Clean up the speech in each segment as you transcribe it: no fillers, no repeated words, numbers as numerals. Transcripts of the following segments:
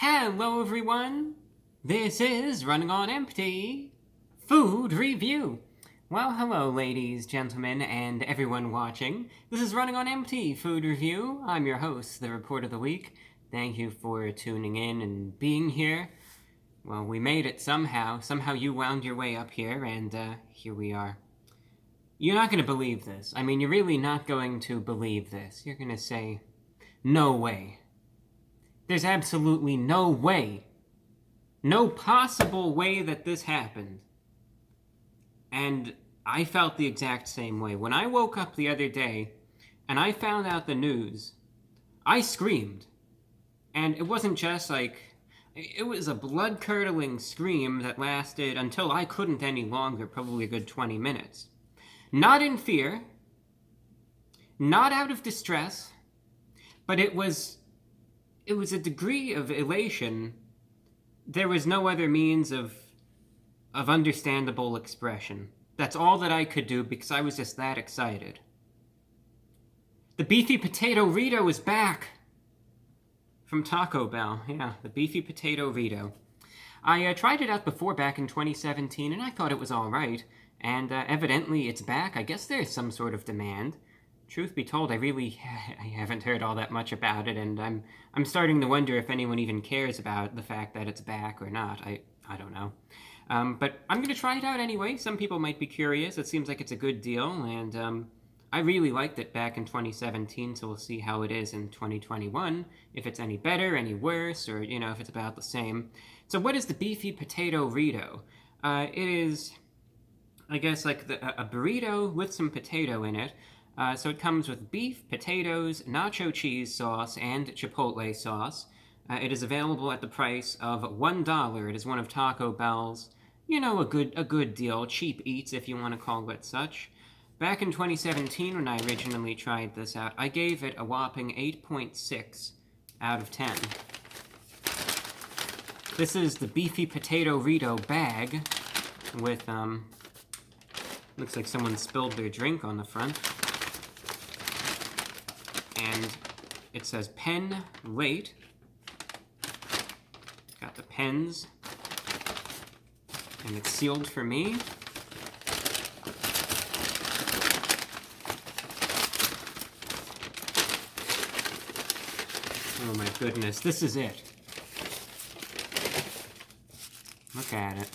Hello everyone! This is Running on Empty Food Review. Well, hello ladies, gentlemen, and everyone watching. This is Running on Empty Food Review. I'm your host, the Report of the Week. Thank you for tuning in and being here. Well, we made it somehow. Somehow you wound your way up here, and here we are. You're not going to believe this. I mean, you're really not going to believe this. You're going to say, no way. There's absolutely no way, no possible way that this happened. And I felt the exact same way. When I woke up the other day and I found out the news, I screamed. And it wasn't just like, it was a blood-curdling scream that lasted until I couldn't any longer, probably a good 20 minutes. Not in fear, not out of distress, but it was a degree of elation. There was no other means of understandable expression. That's all that I could do because I was just that excited. The Beefy Potato-Rito is back! From Taco Bell. Yeah, the Beefy Potato-Rito. I tried it out before back in 2017 and I thought it was alright. And evidently it's back. I guess there's some sort of demand. Truth be told, I haven't heard all that much about it, and I'm starting to wonder if anyone even cares about the fact that it's back or not. I don't know. But I'm going to try it out anyway. Some people might be curious. It seems like it's a good deal, and I really liked it back in 2017, so we'll see how it is in 2021, if it's any better, any worse, or, if it's about the same. So what is the Beefy Potato-Rito? It is, I guess, like a burrito with some potato in it. So it comes with beef, potatoes, nacho cheese sauce, and Chipotle sauce. It is available at the price of $1. It is one of Taco Bell's, a good deal, cheap eats if you want to call it such. Back in 2017, when I originally tried this out, I gave it a whopping 8.6 out of 10. This is the Beefy Potato-Rito bag with, looks like someone spilled their drink on the front. And it says pen late. Got the pens. And it's sealed for me. Oh my goodness, this is it. Look at it.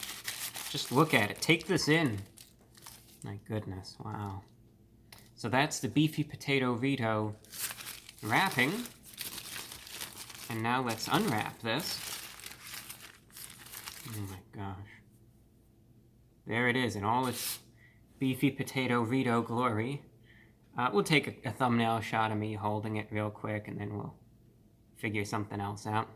Just look at it. Take this in. My goodness, wow. So that's the Beefy Potato-Rito wrapping. And now let's unwrap this. Oh my gosh. There it is in all its Beefy Potato-Rito glory. We'll take a thumbnail shot of me holding it real quick and then we'll figure something else out.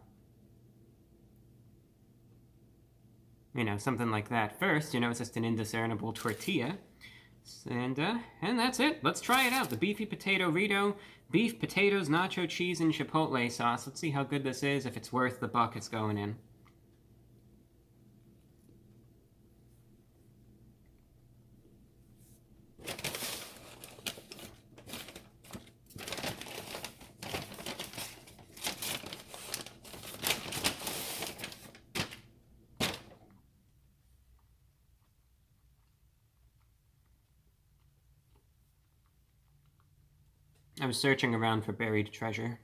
Something like that. First, it's just an indiscernible tortilla. And that's it. Let's try it out. The Beefy Potato-Rito, beef, potatoes, nacho cheese, and Chipotle sauce. Let's see how good this is, if it's worth the buck it's going in. I was searching around for buried treasure.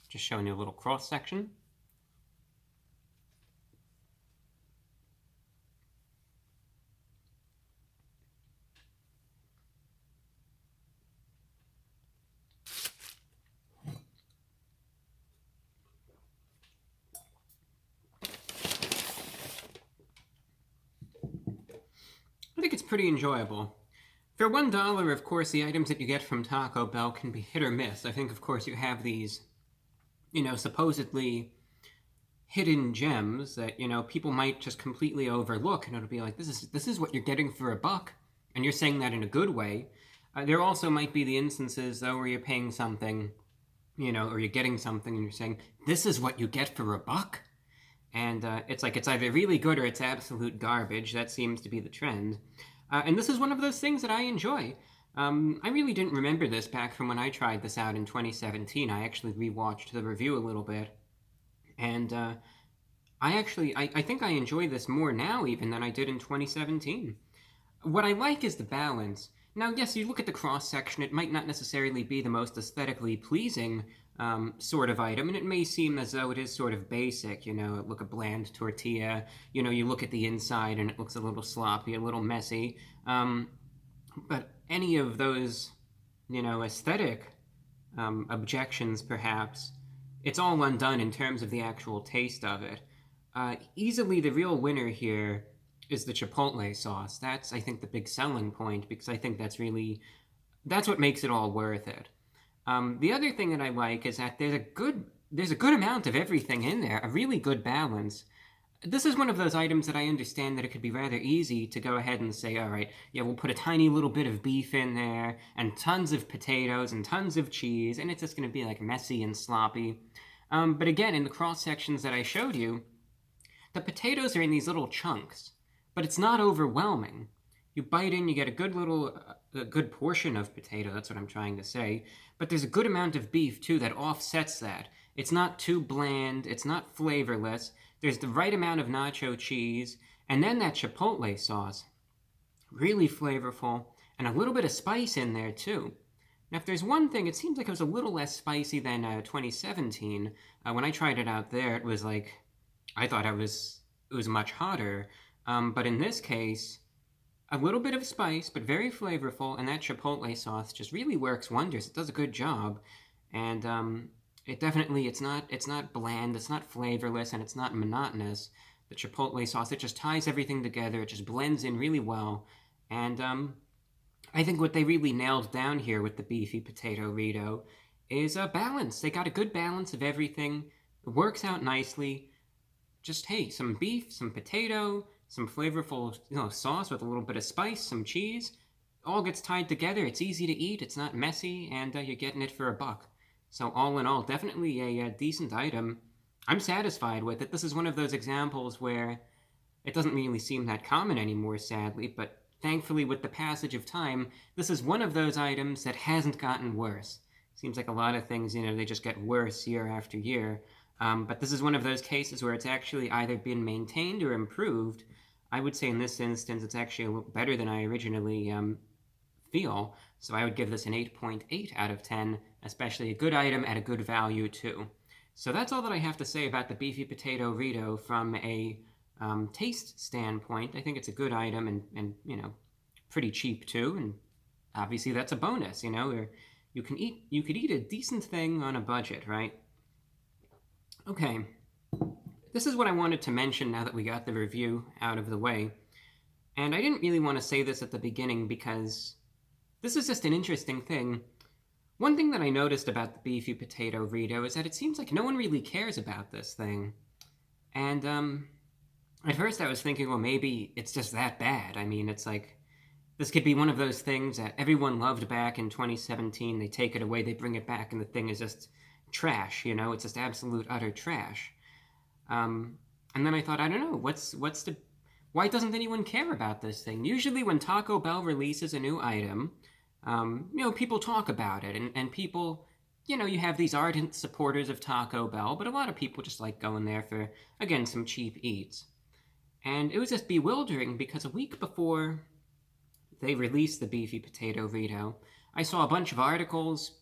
Just showing you a little cross section. I think it's pretty enjoyable. For $1, of course, the items that you get from Taco Bell can be hit or miss. I think, of course, you have these, supposedly hidden gems that, people might just completely overlook, and it'll be like, this is what you're getting for $1, and you're saying that in a good way. There also might be the instances, though, where you're paying something, or you're getting something, and you're saying, this is what you get for $1? And it's like, it's either really good or it's absolute garbage. That seems to be the trend. And this is one of those things that I enjoy. I really didn't remember this back from when I tried this out in 2017. I actually rewatched the review a little bit. And I think I enjoy this more now even than I did in 2017. What I like is the balance. Now, yes, you look at the cross-section, it might not necessarily be the most aesthetically pleasing sort of item, and it may seem as though it is sort of basic, look a bland tortilla, you look at the inside and it looks a little sloppy, a little messy, but any of those, aesthetic objections, perhaps, it's all undone in terms of the actual taste of it. Easily the real winner here is the Chipotle sauce. That's, I think, the big selling point, because I think that's what makes it all worth it. The other thing that I like is that there's a good amount of everything in there, a really good balance. This is one of those items that I understand that it could be rather easy to go ahead and say, all right, yeah, we'll put a tiny little bit of beef in there, and tons of potatoes, and tons of cheese, and it's just going to be like messy and sloppy. But again, in the cross sections that I showed you, the potatoes are in these little chunks, but it's not overwhelming. You bite in, you get a good portion of potato, that's what I'm trying to say, but there's a good amount of beef, too, that offsets that. It's not too bland, it's not flavorless, there's the right amount of nacho cheese, and then that Chipotle sauce. Really flavorful, and a little bit of spice in there, too. Now, if there's one thing, it seems like it was a little less spicy than 2017. When I tried it out there, it was like, I thought it was much hotter. But in this case, a little bit of spice, but very flavorful, and that Chipotle sauce just really works wonders. It does a good job, and it's not bland, it's not flavorless, and it's not monotonous. The Chipotle sauce, it just ties everything together, it just blends in really well, and I think what they really nailed down here with the Beefy Potato-Rito is a balance. They got a good balance of everything. It works out nicely. Just, hey, some beef, some potato, some flavorful, sauce with a little bit of spice, some cheese. All gets tied together. It's easy to eat. It's not messy, and you're getting it for $1. So all in all, definitely a decent item. I'm satisfied with it. This is one of those examples where it doesn't really seem that common anymore, sadly, but thankfully, with the passage of time, this is one of those items that hasn't gotten worse. Seems like a lot of things, they just get worse year after year. But this is one of those cases where it's actually either been maintained or improved. I would say in this instance, it's actually a little better than I originally feel. So I would give this an 8.8 out of 10, especially a good item at a good value, too. So that's all that I have to say about the Beefy Potato-Rito from a taste standpoint. I think it's a good item and pretty cheap, too. And obviously that's a bonus, where you could eat a decent thing on a budget, right? Okay, this is what I wanted to mention now that we got the review out of the way. And I didn't really want to say this at the beginning because this is just an interesting thing. One thing that I noticed about the Beefy Potato-Rito is that it seems like no one really cares about this thing. And at first I was thinking, well, maybe it's just that bad. I mean, it's like, this could be one of those things that everyone loved back in 2017. They take it away, they bring it back, and the thing is just trash, it's just absolute utter trash. And then I thought, I don't know, why doesn't anyone care about this thing? Usually when Taco Bell releases a new item, people talk about it, and people, you have these ardent supporters of Taco Bell, but a lot of people just like going there for, again, some cheap eats. And it was just bewildering because a week before they released the Beefy Potato-Rito, I saw a bunch of articles,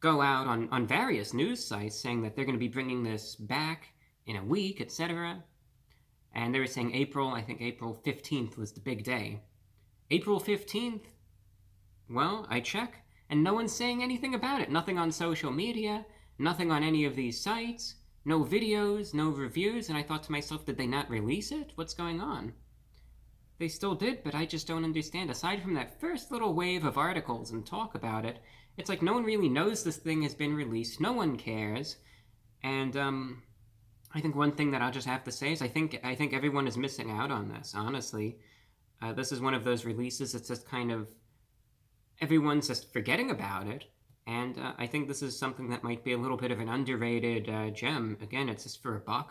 go out on various news sites saying that they're going to be bringing this back in a week, etc. And they were saying April 15th was the big day. April 15th? Well, I check, and no one's saying anything about it. Nothing on social media, nothing on any of these sites, no videos, no reviews, and I thought to myself, did they not release it? What's going on? they still did, but I just don't understand. Aside from that first little wave of articles and talk about it, it's like no one really knows this thing has been released. No one cares. And I think one thing that I'll just have to say is I think everyone is missing out on this, honestly. This is one of those releases that's just kind of everyone's just forgetting about it. And I think this is something that might be a little bit of an underrated gem. Again, it's just for $1.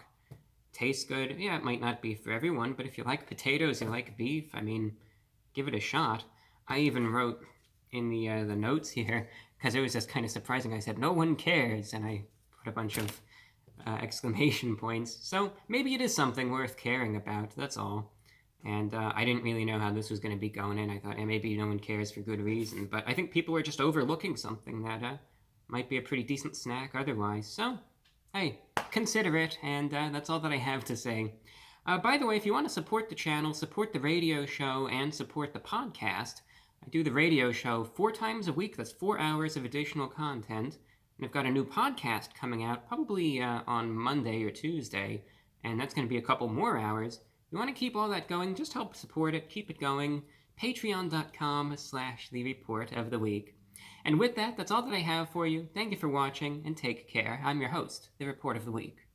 Tastes good. Yeah, it might not be for everyone, but if you like potatoes, you like beef, I mean, give it a shot. I even wrote in the notes here, because it was just kind of surprising, I said, no one cares, and I put a bunch of exclamation points. So maybe it is something worth caring about, that's all. And I didn't really know how this was going to be going in. I thought, maybe no one cares for good reason. But I think people are just overlooking something that might be a pretty decent snack otherwise. So, hey, consider it, and that's all that I have to say. By the way, if you want to support the channel, support the radio show, and support the podcast, I do the radio show 4 times a week. That's 4 hours of additional content. And I've got a new podcast coming out probably on Monday or Tuesday, and that's going to be a couple more hours. If you want to keep all that going, just help support it, keep it going. Patreon.com/TheReportOfTheWeek. And with that, that's all that I have for you. Thank you for watching, and take care. I'm your host, The Report of the Week.